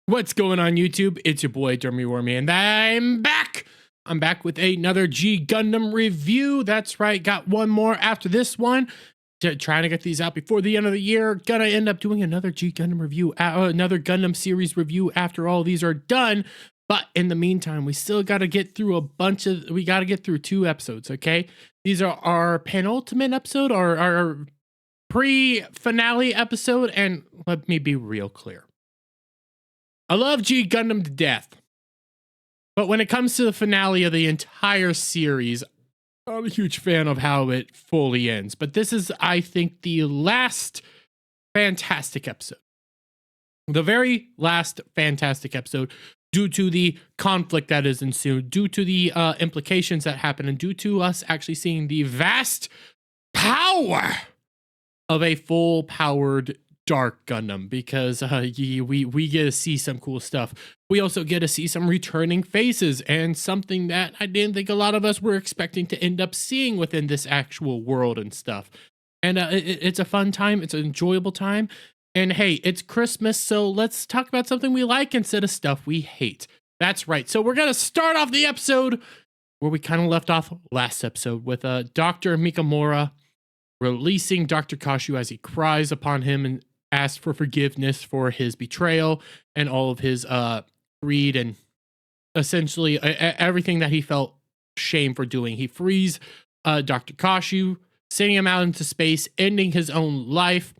What's going on YouTube? It's your boy Dermy Wormy, and I'm back! I'm back with another G Gundam review. That's right, got one more after this one. Trying to get these out before the end of the year. Gonna end up doing another G Gundam review, another Gundam series review after all these are done. But in the meantime, we still gotta get through we gotta get through 2 episodes, okay? These are our penultimate episode, our pre-finale episode, and let me be real clear. I love G Gundam to death, but when it comes to the finale of the entire series, I'm a huge fan of how it fully ends. But this is, I think, the last fantastic episode. The very last fantastic episode, due to the conflict that is ensued, due to the implications that happen, and due to us actually seeing the vast power of a full-powered Dark Gundam, because we get to see some cool stuff. We also get to see some returning faces, and something that I didn't think a lot of us were expecting to end up seeing within this actual world and stuff. And it's a fun time, it's an enjoyable time, and hey, it's Christmas, so let's talk about something we like instead of stuff we hate. That's right, so we're gonna start off the episode where we kind of left off last episode with Dr. Mikamura releasing Dr. Kashu as he cries upon him and asks for forgiveness for his betrayal and all of his greed and essentially everything that he felt shame for doing. He frees Dr. Kashu, sending him out into space, ending his own life.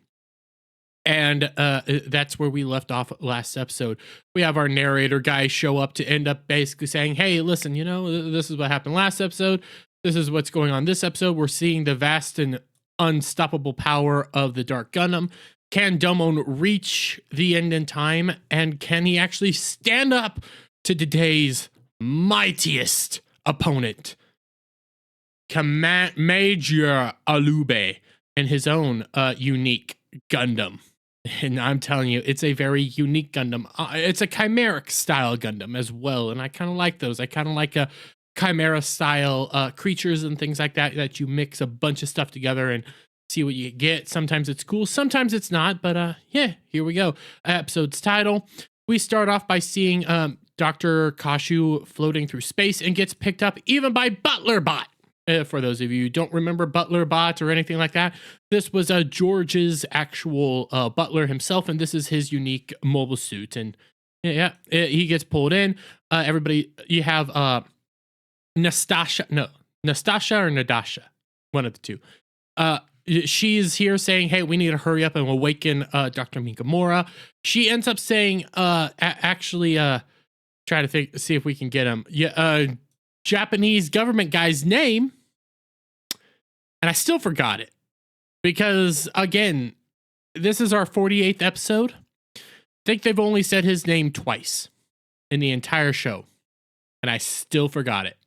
And that's where we left off last episode. We have our narrator guy show up to end up basically saying, hey, listen, you know, this is what happened last episode. This is what's going on this episode. We're seeing the vast and unstoppable power of the Dark Gundam. Can Domon reach the end in time? And can he actually stand up to today's mightiest opponent, Major Alube, and his own unique Gundam? And I'm telling you, it's a very unique Gundam. It's a chimeric style Gundam as well, and I kind of like those. I kind of like a chimera style creatures and things like that, that you mix a bunch of stuff together and see what you get. Sometimes it's cool, sometimes it's not, but yeah, here we go. Episode's title. We start off by seeing Dr. Kashu floating through space and gets picked up even by Butler Bot. For those of you who don't remember Butler Bot or anything like that, this was George's actual butler himself, and this is his unique mobile suit. And yeah, he gets pulled in. Everybody, you have Nastasha or Nadasha, one of the two. She's here saying, hey, we need to hurry up and awaken Dr. Mikamura. She ends up saying, actually, try to see if we can get him. Yeah, Japanese government guy's name. And I still forgot it. Because, again, this is our 48th episode. I think they've only said his name twice in the entire show. And I still forgot it.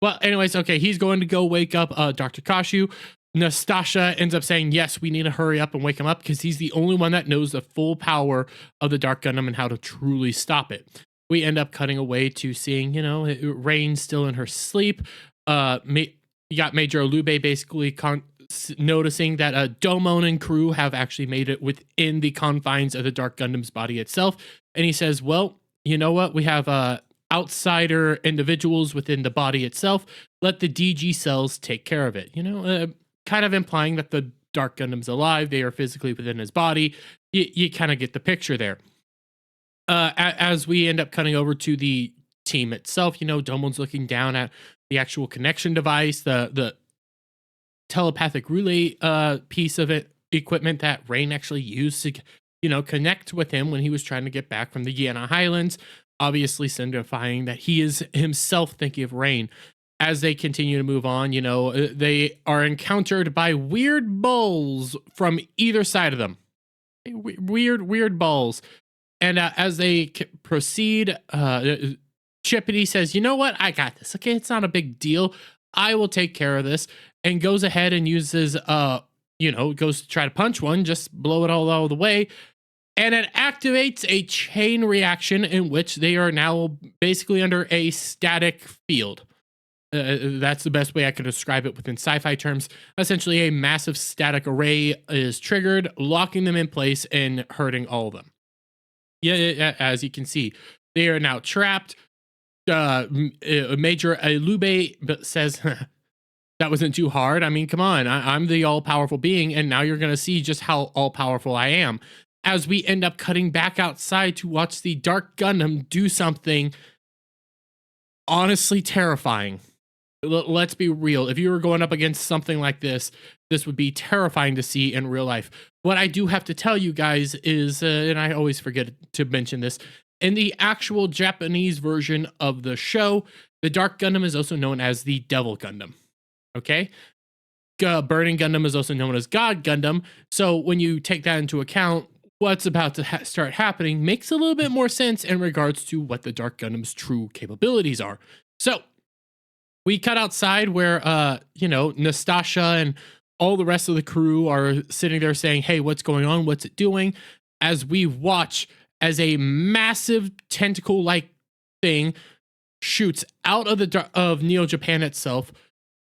Well, anyways, okay, he's going to go wake up Dr. Kashu. Nastasha ends up saying, yes, we need to hurry up and wake him up because he's the only one that knows the full power of the Dark Gundam and how to truly stop it. We end up cutting away to seeing, you know, Rain still in her sleep. You got Major Alube basically noticing that Domon and crew have actually made it within the confines of the Dark Gundam's body itself. And he says, well, you know what? We have outsider individuals within the body itself. Let the DG cells take care of it. You know, kind of implying that the Dark Gundam's alive. They are physically within his body. You kind of get the picture there. As we end up cutting over to the team itself, you know, Domon's looking down at the actual connection device, the telepathic relay piece of equipment that Rain actually used to, you know, connect with him when he was trying to get back from the Guiana Highlands, obviously signifying that he is himself thinking of Rain. As they continue to move on, you know, they are encountered by weird bulls from either side of them. Weird bulls. And as they proceed, Chippity says, you know what? I got this. Okay, it's not a big deal. I will take care of this. And goes ahead and uses, you know, goes to try to punch one, just blow it all the way. And it activates a chain reaction in which they are now basically under a static field. That's the best way I could describe it within sci-fi terms. Essentially, a massive static array is triggered, locking them in place and hurting all of them. Yeah, as you can see, they are now trapped. Major Alube says, that wasn't too hard. I mean, come on. I'm the all powerful being, and now you're going to see just how all powerful I am. As we end up cutting back outside to watch the Dark Gundam do something honestly terrifying. Let's be real. If you were going up against something like this would be terrifying to see in real life. What I do have to tell you guys is, and I always forget to mention this, in the actual Japanese version of the show, the Dark Gundam is also known as the Devil Gundam. Okay? Burning Gundam is also known as God Gundam. So when you take that into account, what's about to start happening makes a little bit more sense in regards to what the Dark Gundam's true capabilities are. So we cut outside where, Nastasia and all the rest of the crew are sitting there saying, hey, what's going on? What's it doing? As we watch as a massive tentacle-like thing shoots out of Neo Japan itself,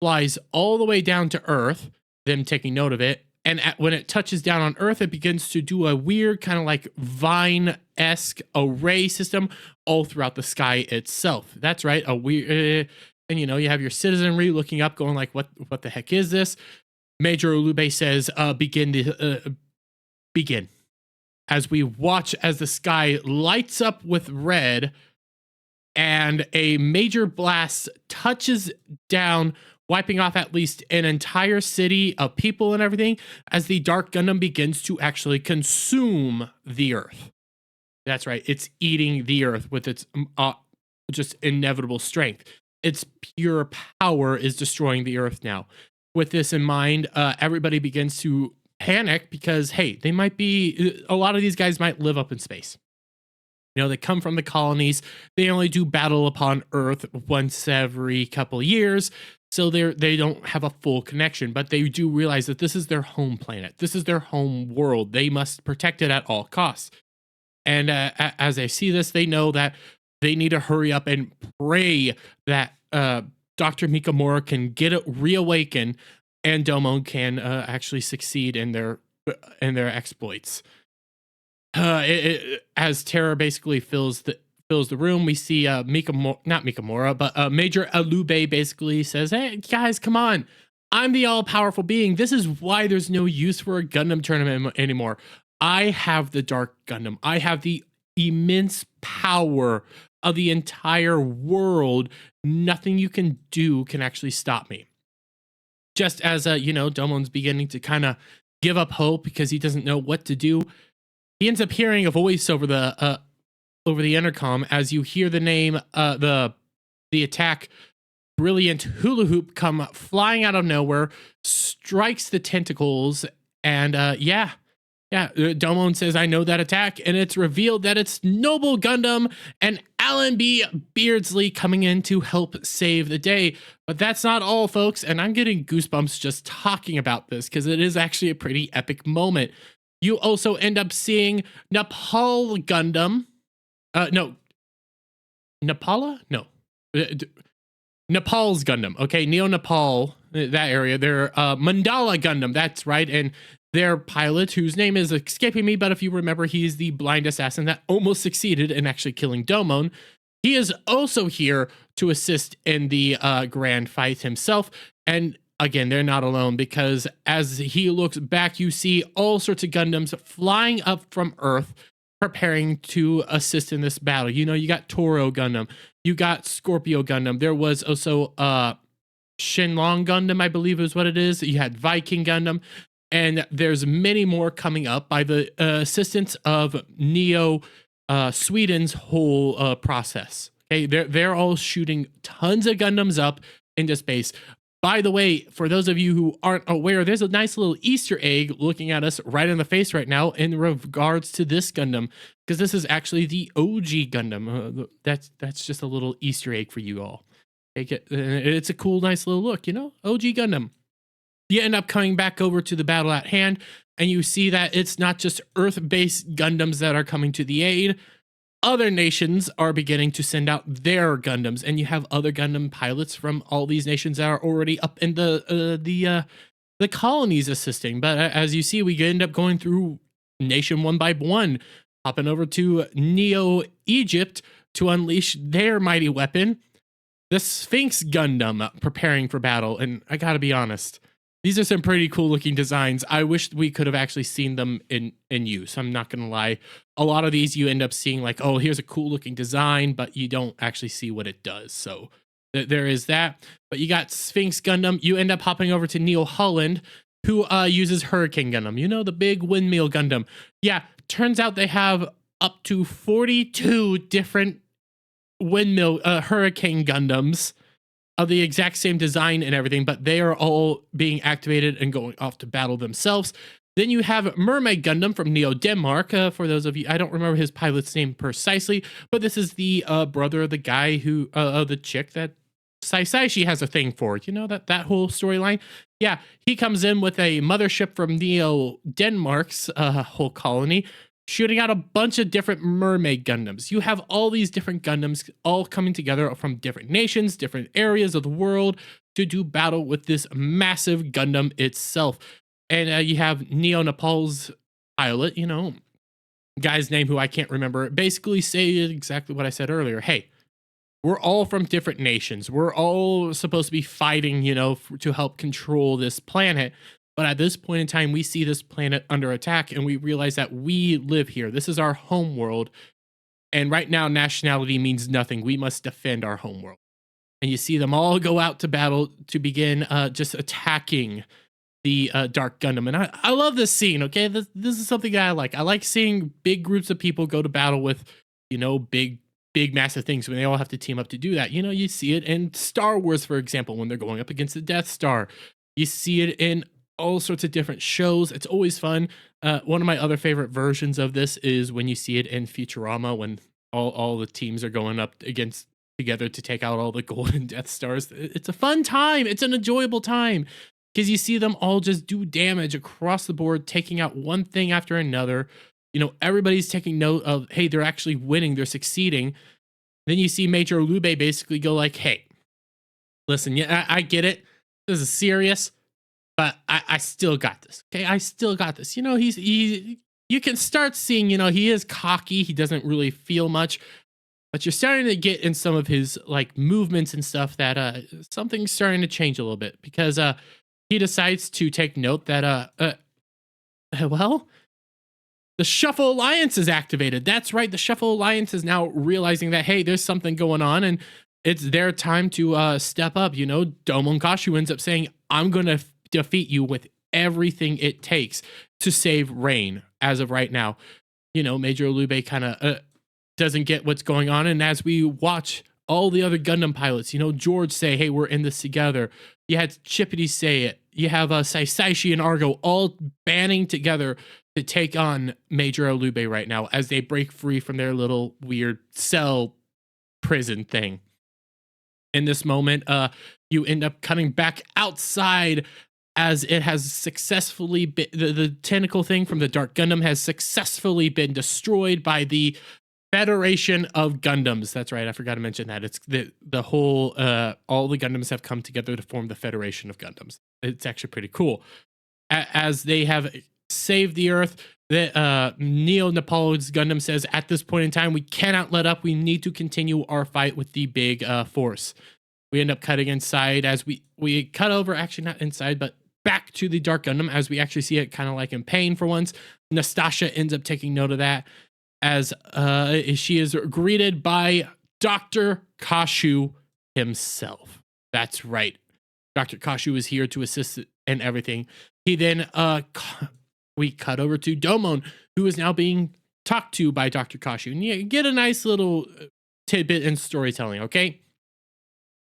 flies all the way down to Earth, them taking note of it, and when it touches down on Earth, it begins to do a weird kind of like vine-esque array system all throughout the sky itself. That's right, a weird... and you have your citizenry looking up, going like, what the heck is this? Major Ulube says, begin. As we watch as the sky lights up with red and a major blast touches down, wiping off at least an entire city of people and everything, as the Dark Gundam begins to actually consume the Earth. That's right, it's eating the Earth with its just inevitable strength. Its pure power is destroying the Earth now. With this in mind, everybody begins to panic because, hey, a lot of these guys might live up in space. They come from the colonies. They only do battle upon Earth once every couple years, so they don't have a full connection, but they do realize that this is their home planet. This is their home world. They must protect it at all costs. And as they see this, they know that they need to hurry up and pray that Dr. Mikamura can get it reawakened and Domon can actually succeed in their exploits. As terror basically fills the room, we see not Mikamura, but Major Alube basically says, hey, guys, come on. I'm the all-powerful being. This is why there's no use for a Gundam tournament anymore. I have the Dark Gundam. I have the immense power of the entire world. Nothing you can do can actually stop me. Just as Domon's beginning to kind of give up hope because he doesn't know what to do, he ends up hearing a voice over the intercom as you hear the name the attack brilliant hula hoop come flying out of nowhere, strikes the tentacles, and Domon says, I know that attack, and it's revealed that it's Noble Gundam and Alan B. Beardsley coming in to help save the day. But that's not all, folks, and I'm getting goosebumps just talking about this because it is actually a pretty epic moment. You also end up seeing Nepal Gundam. Nepala? No. Nepal's Gundam. Okay, Neo-Nepal, that area. They're Mandala Gundam, that's right, and their pilot, whose name is escaping me, but if you remember, he's the blind assassin that almost succeeded in actually killing Domon. He is also here to assist in the grand fight himself. And again, they're not alone because as he looks back, you see all sorts of Gundams flying up from Earth, preparing to assist in this battle. You got Toro Gundam, you got Scorpio Gundam. There was also Shenlong Gundam, I believe is what it is. You had Viking Gundam. And there's many more coming up by the assistance of Neo Sweden's whole process. Okay, they're all shooting tons of Gundams up into space. By the way, for those of you who aren't aware, there's a nice little Easter egg looking at us right in the face right now in regards to this Gundam, because this is actually the OG Gundam. That's just a little Easter egg for you all. It's a cool, nice little look, OG Gundam. You end up coming back over to the battle at hand, and you see that it's not just Earth-based Gundams that are coming to the aid. Other nations are beginning to send out their Gundams, and you have other Gundam pilots from all these nations that are already up in the colonies assisting. But as you see, we end up going through nation one by one. hopping over to Neo Egypt to unleash their mighty weapon, the Sphinx Gundam, preparing for battle. And I gotta be honest, these are some pretty cool looking designs. I wish we could have actually seen them in use. I'm not gonna lie. A lot of these you end up seeing like, oh, here's a cool looking design, but you don't actually see what it does. So there is that. But you got Sphinx Gundam. You end up hopping over to Neil Holland, who uses Hurricane Gundam. You know, the big windmill Gundam. Yeah, turns out they have up to 42 different windmill Hurricane Gundams of the exact same design and everything, but they are all being activated and going off to battle themselves. Then you have Mermaid Gundam from Neo Denmark. For those of you, I don't remember his pilot's name precisely, but this is the brother of the guy who, the chick that Saishi has a thing for. You know, that whole storyline? Yeah, he comes in with a mothership from Neo Denmark's whole colony, shooting out a bunch of different Mermaid Gundams. You have all these different Gundams all coming together from different nations, different areas of the world to do battle with this massive Gundam itself. And you have Neo Nepal's pilot, you know, guy's name who I can't remember, basically say exactly what I said earlier. Hey, we're all from different nations. We're all supposed to be fighting, you know, to help control this planet. But at this point in time, we see this planet under attack and we realize that we live here. This is our home world. And right now, nationality means nothing. We must defend our home world. And you see them all go out to battle to begin just attacking the Dark Gundam. And I love this scene, okay? This is something that I like. I like seeing big groups of people go to battle with, you know, big massive things when they all have to team up to do that. You know, you see it in Star Wars, for example, when they're going up against the Death Star. You see it in all sorts of different shows. It's always fun. One of my other favorite versions of this is when you see it in Futurama, when all the teams are going up against together to take out all the golden Death Stars. It's a fun time. It's an enjoyable time because you see them all just do damage across the board, taking out one thing after another. You know, everybody's taking note of, hey, they're actually winning. They're succeeding. Then you see Major Lube basically go like, hey, listen, yeah, I get it. This is serious. But I still got this. Okay, I still got this. You know, you can start seeing, you know, he is cocky. He doesn't really feel much, but you're starting to get in some of his like movements and stuff that something's starting to change a little bit because he decides to take note that well, the Shuffle Alliance is activated. That's right. The Shuffle Alliance is now realizing that, hey, there's something going on and it's their time to step up. You know, Domon Kashu ends up saying, I'm going to defeat you with everything it takes to save Rain as of right now. You know, Major Lube kind of doesn't get what's going on. And as we watch all the other Gundam pilots, you know, George say, hey, we're in this together. You had Chippity say it. You have Saishi and Argo all banding together to take on Major Lube right now as they break free from their little weird cell prison thing. In this moment, you end up cutting back outside as it has successfully been, the tentacle thing from the Dark Gundam has successfully been destroyed by the Federation of Gundams. That's right, I forgot to mention that. It's the whole, all the Gundams have come together to form the Federation of Gundams. It's actually pretty cool. As they have saved the Earth, the Neo Nepal's Gundam says, at this point in time, we cannot let up. We need to continue our fight with the big force. We end up cutting inside as we cut over, actually not inside, but back to the Dark Gundam as we actually see it kind of like in pain for once. Nastasha ends up taking note of that as she is greeted by Dr. Kashu himself. That's right. Dr. Kashu is here to assist and everything. He then, we cut over to Domon, who is now being talked to by Dr. Kashu. And you get a nice little tidbit in storytelling, okay?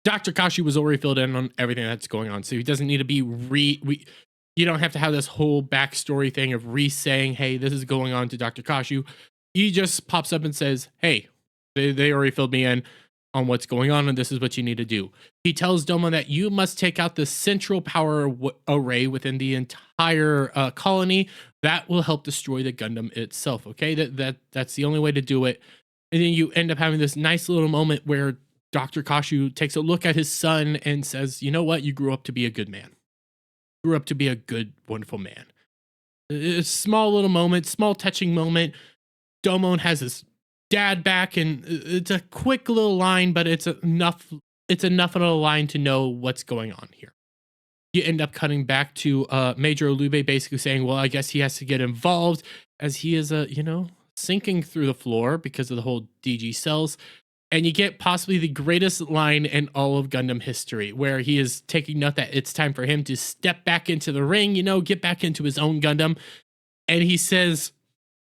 Dr. Kashu was already filled in on everything that's going on, so he doesn't need to be you don't have to have this whole backstory thing of re-saying, hey, this is going on to Dr. Kashu. He just pops up and says, hey, they already filled me in on what's going on, and this is what you need to do. He tells Domon that you must take out the central power array within the entire colony. That will help destroy the Gundam itself, okay? That's the only way to do it. And then you end up having this nice little moment where Dr. Kashu takes a look at his son and says, you know what? You grew up to be a good man. You grew up to be a good, wonderful man. It's a small little moment, small touching moment. Domon has his dad back, and it's a quick little line, but it's enough. It's enough of a line to know what's going on here. You end up cutting back to Major Olube basically saying, well, I guess he has to get involved as he is, sinking through the floor because of the whole DG cells. And you get possibly the greatest line in all of Gundam history, where he is taking note that it's time for him to step back into the ring, get back into his own Gundam. And he says,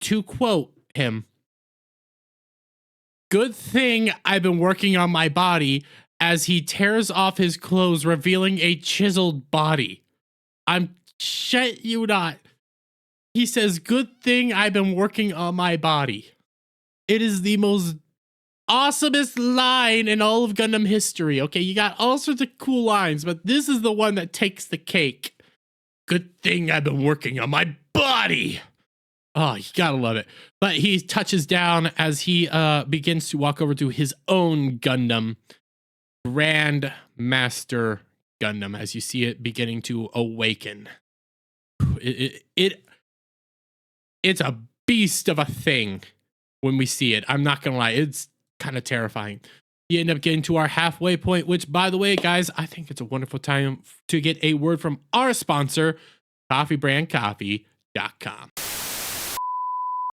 to quote him, "Good thing I've been working on my body," as he tears off his clothes, revealing a chiseled body. I'm shit you not. He says, "Good thing I've been working on my body." It is the most awesomest line in all of Gundam history. Okay, you got all sorts of cool lines, but this is the one that takes the cake. Good thing I've been working on my body. Oh, you gotta love it. But he touches down as he begins to walk over to his own Gundam, Grand Master Gundam, as you see it beginning to awaken. It's a beast of a thing when we see it. I'm not gonna lie, it's kind of terrifying. You end up getting to our halfway point, which, by the way, guys, I think it's a wonderful time to get a word from our sponsor, CoffeeBrandCoffee.com.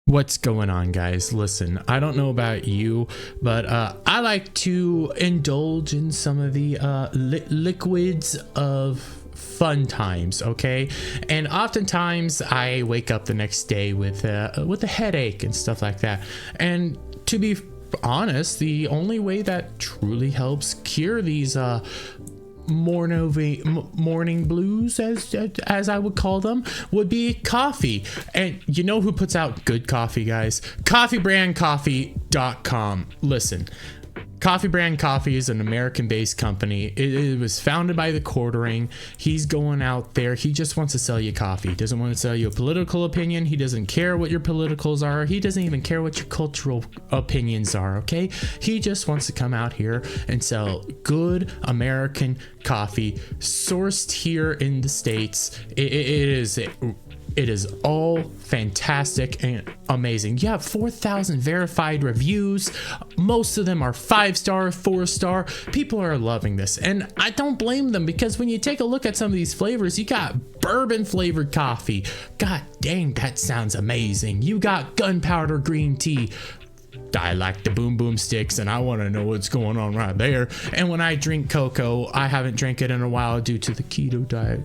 What's going on, guys? Listen, I don't know about you, but I like to indulge in some of the liquids of fun times, okay? And oftentimes I wake up the next day with a headache and stuff like that. And to be honest, the only way that truly helps cure these morning blues, as I would call them, would be coffee. And you know who puts out good coffee, guys? CoffeeBrandCoffee.com. Listen, Coffee Brand Coffee is an American-based company. It was founded by the Quartering. He's going out there. He just wants to sell you coffee. He doesn't want to sell you a political opinion. He doesn't care what your politicals are. He doesn't even care what your cultural opinions are, okay? He just wants to come out here and sell good American coffee sourced here in the States. It is all fantastic and amazing. You have 4,000 verified reviews. Most of them are 5-star, 4-star. People are loving this, and I don't blame them, because when you take a look at some of these flavors, you got bourbon flavored coffee. God dang, that sounds amazing. You got gunpowder green tea. I like the boom boom sticks, and I want to know what's going on right there. And when I drink CoCo, I haven't drank it in a while due to the keto diet,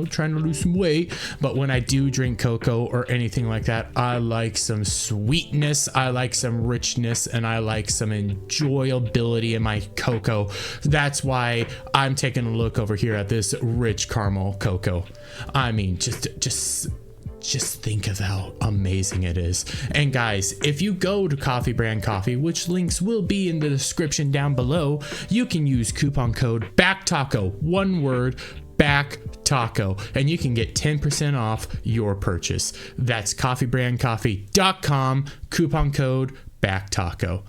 trying to lose some weight. But when I do drink CoCo or anything like that, I like some sweetness, I like some richness, and I like some enjoyability in my CoCo. That's why I'm taking a look over here at this rich caramel CoCo. I mean, just think of how amazing it is. And guys, if you go to Coffee Brand Coffee, which links will be in the description down below, you can use coupon code BACKTACO, one word, BACKTACO, and you can get 10% off your purchase. That's CoffeeBrandCoffee.com, coupon code BACKTACO.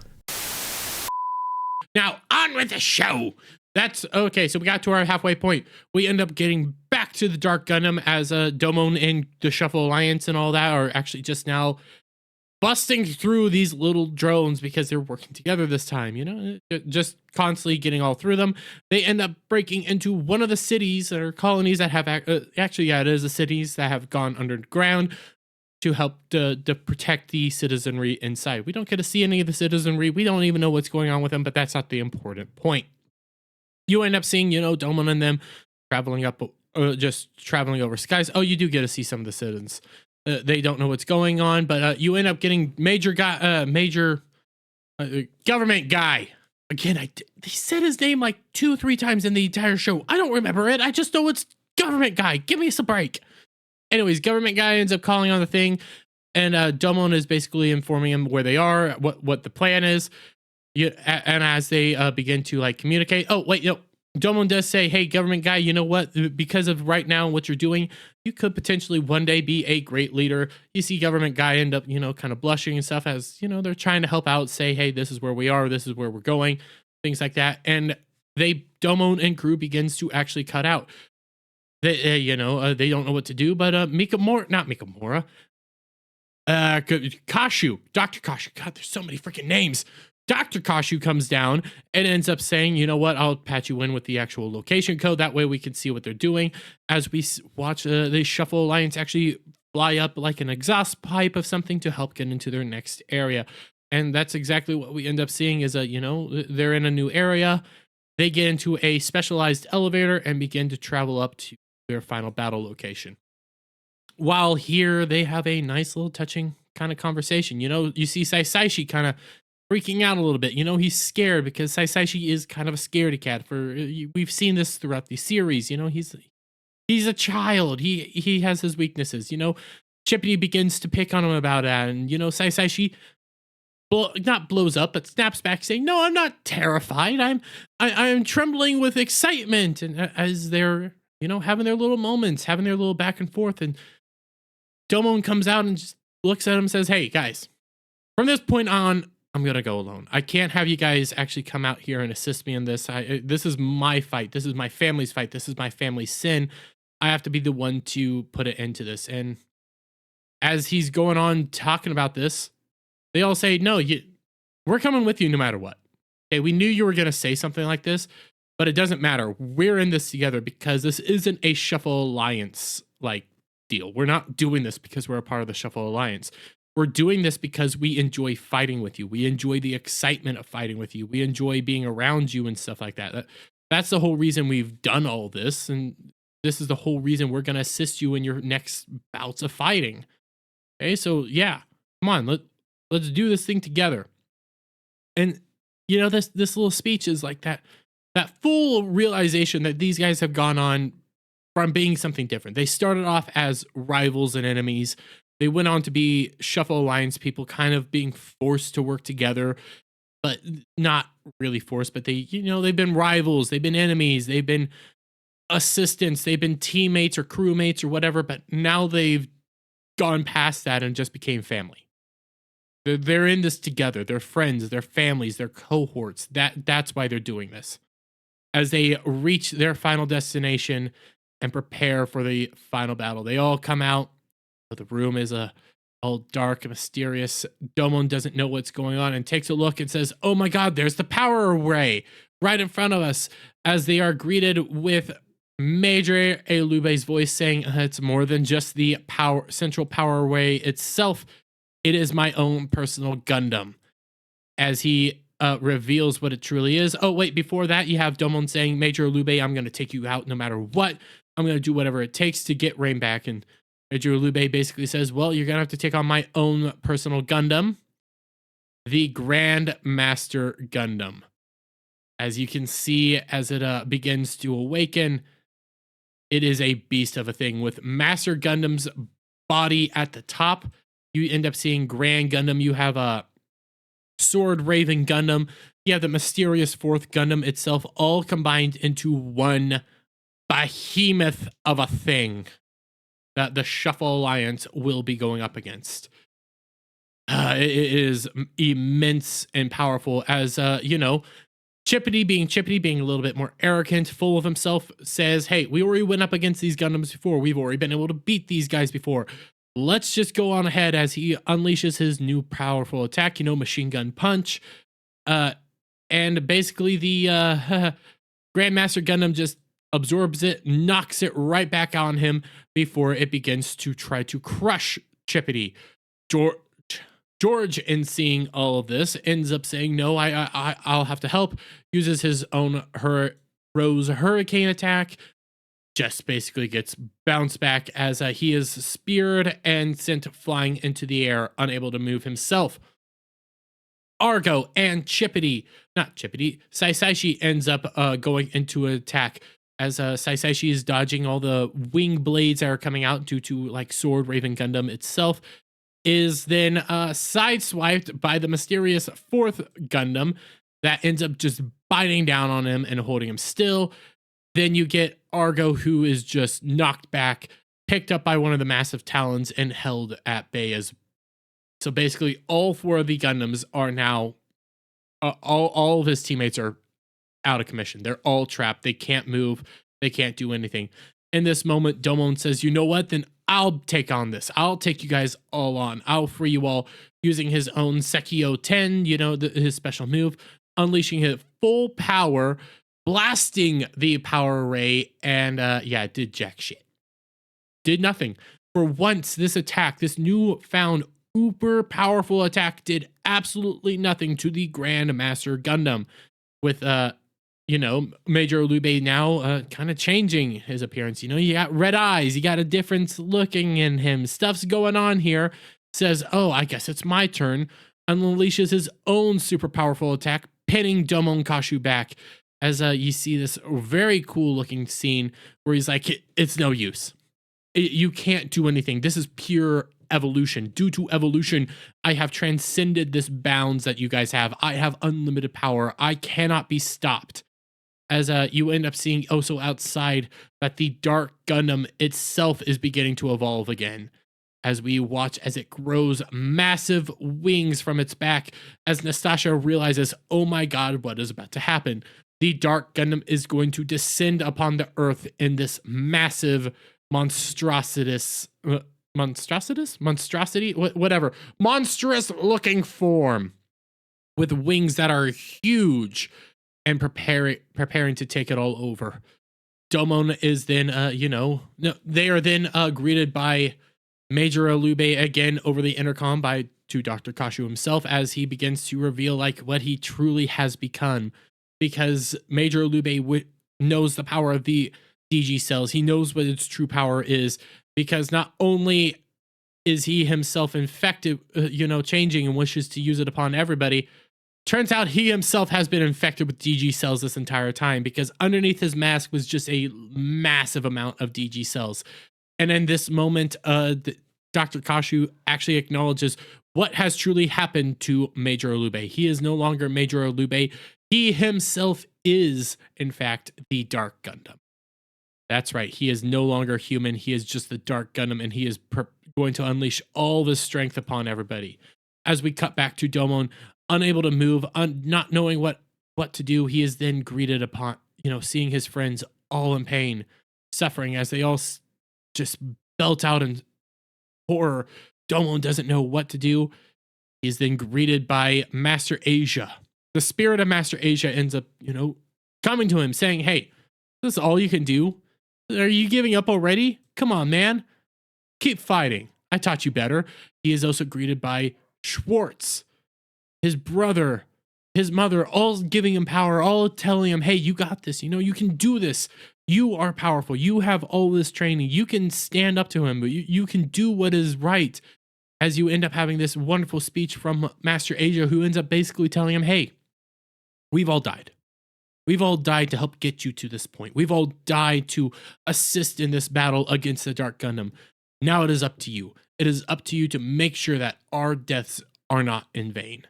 Now on with the show. That's okay. So we got to our halfway point. We end up getting back to the Dark Gundam as Domon and the Shuffle Alliance and all that are actually just now busting through these little drones because they're working together this time, just constantly getting all through them. They end up breaking into one of the cities or colonies that have it is the cities that have gone underground to help to protect the citizenry inside. We don't get to see any of the citizenry. We don't even know what's going on with them, but that's not the important point. You end up seeing, Domon and them traveling up, just traveling over skies. Oh, you do get to see some of the citizens. They don't know what's going on, but you end up getting major government guy. Again, they said his name like 2 or 3 times in the entire show. I don't remember it. I just know it's government guy. Give me some break. Anyways, government guy ends up calling on the thing, and Domon is basically informing him where they are, what the plan is. And as they begin to communicate, Domon does say, "Hey, government guy, you know what? Because of right now and what you're doing, you could potentially one day be a great leader." You see government guy end up, kind of blushing and stuff as, they're trying to help out, say, "Hey, this is where we are, this is where we're going," things like that. And Domon and crew begins to actually cut out. They don't know what to do, but not Mikamura. Kashu, Dr. Kashu. God, there's so many freaking names. Dr. Kashu comes down and ends up saying, you know what, I'll patch you in with the actual location code. That way we can see what they're doing. As we watch the Shuffle Alliance actually fly up like an exhaust pipe of something to help get into their next area. And that's exactly what we end up seeing is you know, they're in a new area. They get into a specialized elevator and begin to travel up to their final battle location. While here, they have a nice little touching kind of conversation. You know, you see Saisaishi kind of freaking out a little bit. You know, he's scared because Saisaishi is kind of a scaredy cat. We've seen this throughout the series. You know, he's a child. He has his weaknesses. You know, Chippity begins to pick on him about that, and you know, Saisaishi not blows up, but snaps back, saying, "No, I'm not terrified. I'm trembling with excitement." And as they're, you know, having their little moments, having their little back and forth, and Domon comes out and just looks at him and says, "Hey guys, from this point on, I'm gonna go alone. I can't have you guys actually come out here and assist me in this. This is my fight. This is my family's fight. This is my family's sin. I have to be the one to put it into this." And as he's going on talking about this, they all say, "No, we're coming with you no matter what. Okay, we knew you were gonna say something like this, but it doesn't matter. We're in this together because this isn't a Shuffle Alliance like deal. We're not doing this because we're a part of the Shuffle Alliance. We're doing this because we enjoy fighting with you. We enjoy the excitement of fighting with you. We enjoy being around you and stuff like that. That's the whole reason we've done all this, and this is the whole reason we're gonna assist you in your next bouts of fighting." Okay, so yeah, come on, let's do this thing together. And you know, this little speech is like that full realization that these guys have gone on from being something different. They started off as rivals and enemies. They went on to be Shuffle Alliance people, kind of being forced to work together, but not really forced. But they, you know, they've been rivals, they've been enemies, they've been assistants, they've been teammates or crewmates or whatever. But now they've gone past that and just became family. They're in this together. They're friends, they're families, they're cohorts. That's why they're doing this. As they reach their final destination and prepare for the final battle, they all come out. The room is all dark and mysterious. Domon doesn't know what's going on and takes a look and says, "Oh my God, there's the power array right in front of us." As they are greeted with Major Elube's voice saying, "It's more than just the central power array itself. It is my own personal Gundam." As he reveals what it truly is. Oh, wait, before that, you have Domon saying, "Major Elube, I'm going to take you out no matter what. I'm going to do whatever it takes to get Rain back." And Major Elube basically says, "Well, you're going to have to take on my own personal Gundam, the Grand Master Gundam." As you can see, as it begins to awaken, it is a beast of a thing with Master Gundam's body at the top. You end up seeing Grand Gundam. You have a Sword Raven Gundam. You have the mysterious fourth Gundam itself, all combined into one behemoth of a thing that the Shuffle Alliance will be going up against. It is immense and powerful. As you know, Chippity, being a little bit more arrogant, full of himself, says, "Hey, we already went up against these Gundams before. We've already been able to beat these guys before. Let's just go on ahead," as he unleashes his new powerful attack, you know, Machine Gun Punch. And basically the Grandmaster Gundam just absorbs it, knocks it right back on him before it begins to try to crush Chippity. George, in seeing all of this, ends up saying, "No, I'll have to help." Uses his own Rose Hurricane attack. Just basically gets bounced back as he is speared and sent flying into the air, unable to move himself. Argo and Saisaishi ends up going into an attack as Saisaishi is dodging all the wing blades that are coming out due to like Sword Raven Gundam itself, is then sideswiped by the mysterious fourth Gundam that ends up just biting down on him and holding him still. Then you get Argo, who is just knocked back, picked up by one of the massive talons, and held at bay. So basically, all four of the Gundams are now, all of his teammates are out of commission. They're all trapped. They can't move. They can't do anything. In this moment, Domon says, you know what? Then I'll take on this. I'll take you guys all on. I'll free you all using his own Sekio 10, his special move, unleashing his full power, blasting the power array, and it did jack shit. Did nothing. For once, this attack, this newfound uber powerful attack, did absolutely nothing to the Grandmaster Gundam. With Major Olube now kind of changing his appearance. You got red eyes, you got a difference looking in him. Stuff's going on here. Says, oh, I guess it's my turn. Unleashes his own super powerful attack, pinning Domon Kashu back. As you see this very cool looking scene where he's like, it's no use. You can't do anything. This is pure evolution. Due to evolution, I have transcended this bounds that you guys have. I have unlimited power. I cannot be stopped. As you end up seeing also outside that the Dark Gundam itself is beginning to evolve again. As we watch as it grows massive wings from its back, as Nastasha realizes, oh my god, what is about to happen? The Dark Gundam is going to descend upon the Earth in this massive monstrosity, whatever, monstrous looking form with wings that are huge and preparing to take it all over. Domon is then, they are then greeted by Major Olube again over the intercom to Dr. Kashu himself as he begins to reveal what he truly has become, because Major Olube knows the power of the DG cells. He knows what its true power is, because not only is he himself infected, changing and wishes to use it upon everybody, turns out he himself has been infected with DG cells this entire time, because underneath his mask was just a massive amount of DG cells. And in this moment, Dr. Kashu actually acknowledges what has truly happened to Major Olube. He is no longer Major Olube. He himself is, in fact, the Dark Gundam. That's right. He is no longer human. He is just the Dark Gundam, and he is going to unleash all this strength upon everybody. As we cut back to Domon, unable to move, not knowing what to do, he is then greeted upon, seeing his friends all in pain, suffering as they all just belt out in horror. Domon doesn't know what to do. He's then greeted by Master Asia. The spirit of Master Asia ends up, coming to him saying, hey, this is all you can do? Are you giving up already? Come on, man. Keep fighting. I taught you better. He is also greeted by Schwartz, his brother, his mother, all giving him power, all telling him, hey, you got this. You can do this. You are powerful. You have all this training. You can stand up to him. But you can do what is right. As you end up having this wonderful speech from Master Asia, who ends up basically telling him, hey, we've all died. We've all died to help get you to this point. We've all died to assist in this battle against the Dark Gundam. Now it is up to you. It is up to you to make sure that our deaths are not in vain.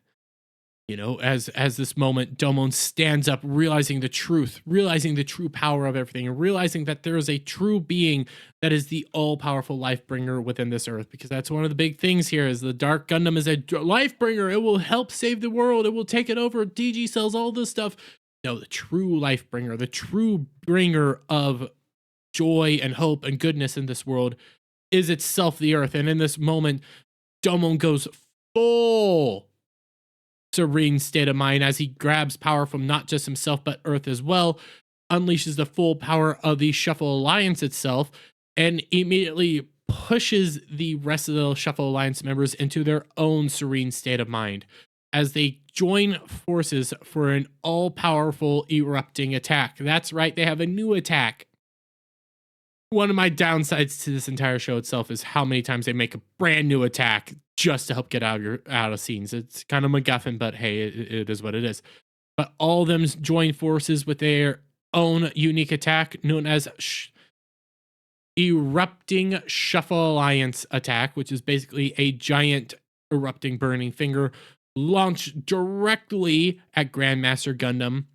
As this moment, Domon stands up, realizing the truth, realizing the true power of everything, and realizing that there is a true being that is the all-powerful life bringer within this earth. Because that's one of the big things here, is the Dark Gundam is a life bringer. It will help save the world. It will take it over. DG cells, all this stuff. No, the true life bringer, the true bringer of joy and hope and goodness in this world is itself the earth. And in this moment, Domon goes full serene state of mind as he grabs power from not just himself but Earth as well, unleashes the full power of the Shuffle Alliance itself, and immediately pushes the rest of the Shuffle Alliance members into their own serene state of mind as they join forces for an all-powerful erupting attack. That's right, they have a new attack. One of my downsides to this entire show itself is how many times they make a brand new attack just to help get out of scenes. It's kind of MacGuffin, but hey, it is what it is. But all of them join forces with their own unique attack known as Erupting Shuffle Alliance attack, which is basically a giant erupting burning finger launched directly at Grandmaster Gundam,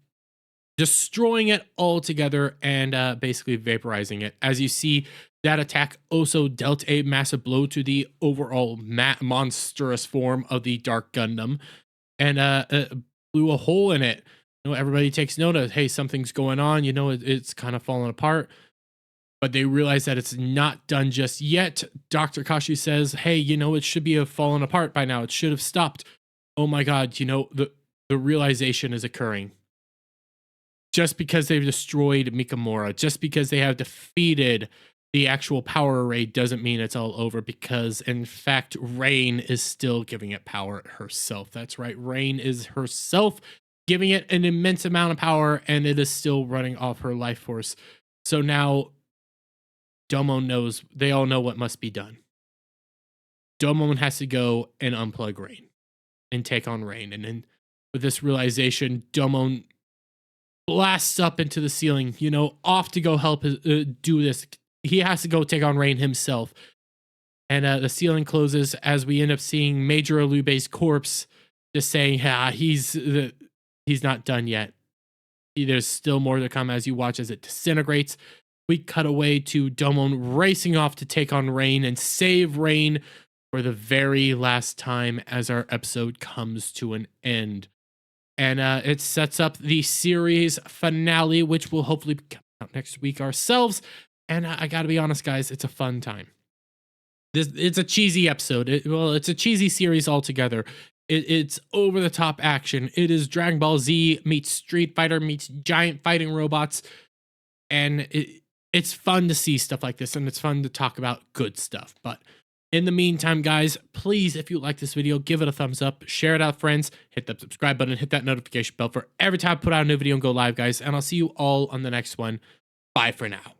destroying it altogether and basically vaporizing it. As you see, that attack also dealt a massive blow to the overall monstrous form of the Dark Gundam and blew a hole in it. Everybody takes note of, hey, something's going on. It's kind of falling apart. but they realize that it's not done just yet. Dr. Kashi says, hey, you know, it should be have fallen apart by now. It should have stopped. Oh my God, you know, the realization is occurring. Just because they've destroyed Mikamura, just because they have defeated the actual power array doesn't mean it's all over, because in fact, Rain is still giving it power herself. That's right. Rain is herself giving it an immense amount of power, and it is still running off her life force. So now Domon knows, they all know what must be done. Domon has to go and unplug Rain and take on Rain. And then with this realization, Domon blasts up into the ceiling, you know, off to go help do this. He has to go take on Rain himself. And the ceiling closes as we end up seeing Major Alube's corpse, just saying, he's not done yet. There's still more to come as you watch as it disintegrates. We cut away to Domon racing off to take on Rain and save Rain for the very last time as our episode comes to an end. And it sets up the series finale, which will hopefully come out next week ourselves. And I gotta be honest, guys, it's a fun time. It's a cheesy episode. It's a cheesy series altogether. It's over-the-top action. It is Dragon Ball Z meets Street Fighter meets giant fighting robots. And it's fun to see stuff like this, and it's fun to talk about good stuff. But in the meantime, guys, please, if you like this video, give it a thumbs up, share it out with friends, hit that subscribe button, hit that notification bell for every time I put out a new video and go live, guys. And I'll see you all on the next one. Bye for now.